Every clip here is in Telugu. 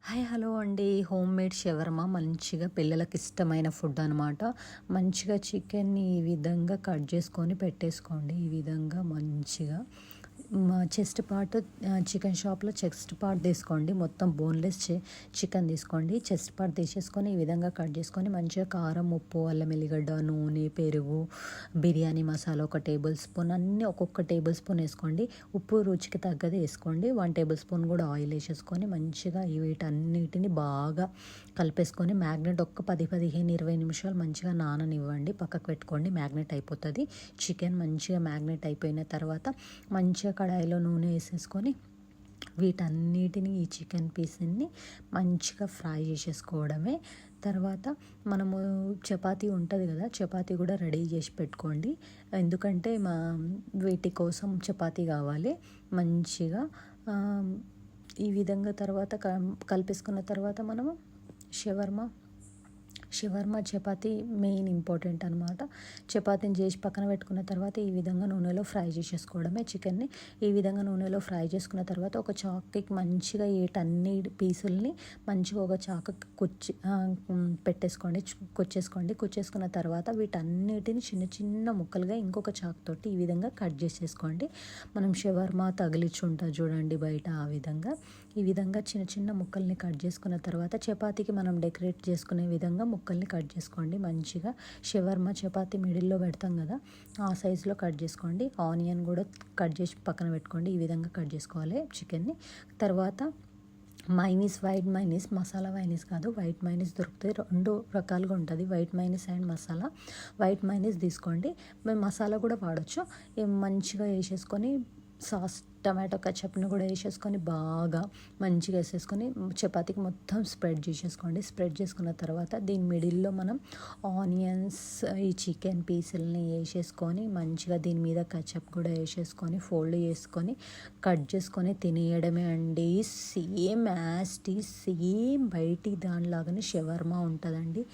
హాయ్ హలో అండి. హోమ్ మేడ్ షవర్మా మంచిగా పిల్లలకి ఇష్టమైన ఫుడ్ అనమాట. మంచిగా చికెన్ని ఈ విధంగా కట్ చేసుకొని పెట్టేసుకోండి. ఈ విధంగా మంచిగా చెస్ట్ పార్ట్ చికెన్ షాప్లో చెస్ట్ పార్ట్ తీసుకోండి. మొత్తం బోన్లెస్ చికెన్ తీసుకోండి. చెస్ట్ పార్ట్ తీసేసుకొని ఈ విధంగా కట్ చేసుకొని మంచిగా కారం, ఉప్పు, అల్లం ఎల్లిగడ్డ, నూనె, పెరుగు, బిర్యానీ మసాలా 1 టేబుల్ స్పూన్ అన్నీ ఒక్కొక్క టేబుల్ స్పూన్ వేసుకోండి. ఉప్పు రుచికి తగ్గది వేసుకోండి. 1 టేబుల్ స్పూన్ కూడా ఆయిల్ వేసేసుకొని మంచిగా వీటన్నిటిని బాగా కలిపేసుకొని మ్యాగ్నెట్ ఒక్క 10, 15, 20 నిమిషాలు మంచిగా నాననివ్వండి. పక్కకు పెట్టుకోండి. మ్యాగ్నెట్ అయిపోతుంది. చికెన్ మంచిగా మ్యాగ్నెట్ అయిపోయిన తర్వాత మంచిగా కడాయిలో నూనె వేసేసుకొని వీటన్నిటిని ఈ చికెన్ పీస్ని మంచిగా ఫ్రై చేసేసుకోవడమే. తర్వాత మనము చపాతీ ఉంటుంది కదా, చపాతీ కూడా రెడీ చేసి పెట్టుకోండి. ఎందుకంటే వీటి కోసం చపాతీ కావాలి. మంచిగా ఈ విధంగా తర్వాత కలిపేసుకున్న తర్వాత మనము షవర్మా చపాతీ మెయిన్ ఇంపార్టెంట్ అనమాట. చపాతీని చేసి పక్కన పెట్టుకున్న తర్వాత ఈ విధంగా నూనెలో ఫ్రై చేసేసుకోవడమే. చికెన్ని ఈ విధంగా నూనెలో ఫ్రై చేసుకున్న తర్వాత ఒక చాక్కి మంచిగా వీటన్ని పీసుల్ని మంచిగా ఒక చాకు కుచ్చేసుకున్న తర్వాత వీటన్నిటిని చిన్న చిన్న ముక్కలుగా ఇంకొక చాకుతోటి ఈ విధంగా కట్ చేసేసుకోండి. మనం షవర్మా తగిలించుంటుంది చూడండి బయట, ఆ విధంగా ఈ విధంగా చిన్న చిన్న ముక్కల్ని కట్ చేసుకున్న తర్వాత చపాతీకి మనం డెకరేట్ చేసుకునే విధంగా ముక్కల్ని కట్ చేసుకోండి. మంచిగా షవర్మా చపాతీ మిడిల్లో పెడతాం కదా, ఆ సైజులో కట్ చేసుకోండి. ఆనియన్ కూడా కట్ చేసి పక్కన పెట్టుకోండి. ఈ విధంగా కట్ చేసుకోవాలి చికెన్ని. తర్వాత వైట్ మైనీస్, మసాలా మైనీస్ కాదు, వైట్ మైనీస్ దొరుకుతాయి. 2 రకాలుగా ఉంటుంది, white mayonnaise and masala. White mayonnaise తీసుకోండి. మేము మసాలా కూడా వాడచ్చు. మంచిగా వేసేసుకొని సాస్ టమాటో కచప్ని కూడా వేసేసుకొని బాగా మంచిగా వేసేసుకొని చపాతీకి మొత్తం స్ప్రెడ్ చేసేసుకోండి. స్ప్రెడ్ చేసుకున్న తర్వాత దీని మిడిల్లో మనం ఆనియన్స్, ఈ చికెన్ పీసులని వేసేసుకొని మంచిగా దీని మీద కచప్ కూడా వేసేసుకొని ఫోల్డ్ చేసుకొని కట్ చేసుకొని తినేయడమే అండి. సేమ్ బయటి దానిలాగానే షవర్మా ఉంటుందండి.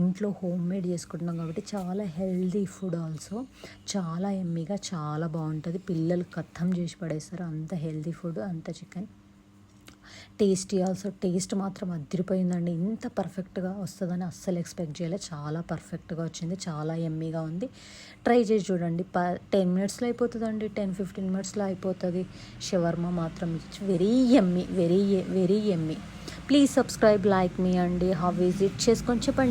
ఇంట్లో హోమ్ మేడ్ చేసుకుంటున్నాం కాబట్టి చాలా హెల్దీ ఫుడ్, ఆల్సో చాలా ఎమ్మీగా చాలా బాగుంటుంది. పిల్లలు కథం చేసి పడేస్తారు. అంత హెల్దీ ఫుడ్, అంత చికెన్ టేస్టీ ఆల్సో. టేస్ట్ మాత్రం అదిరిపోయిందండి. ఇంత పర్ఫెక్ట్గా వస్తుందని అస్సలు ఎక్స్పెక్ట్ చేయలేదు. చాలా పర్ఫెక్ట్గా వచ్చింది, చాలా ఎమ్మీగా ఉంది. ట్రై చేసి చూడండి. 10 మినిట్స్లో అయిపోతుందండి, 10-15 మినిట్స్లో అయిపోతుంది. షవర్మా మాత్రం very yummy, very very yummy. Please subscribe, like మీ అండి. హౌ ఈజ్ ఇట్ చేసుకొని చెప్పండి.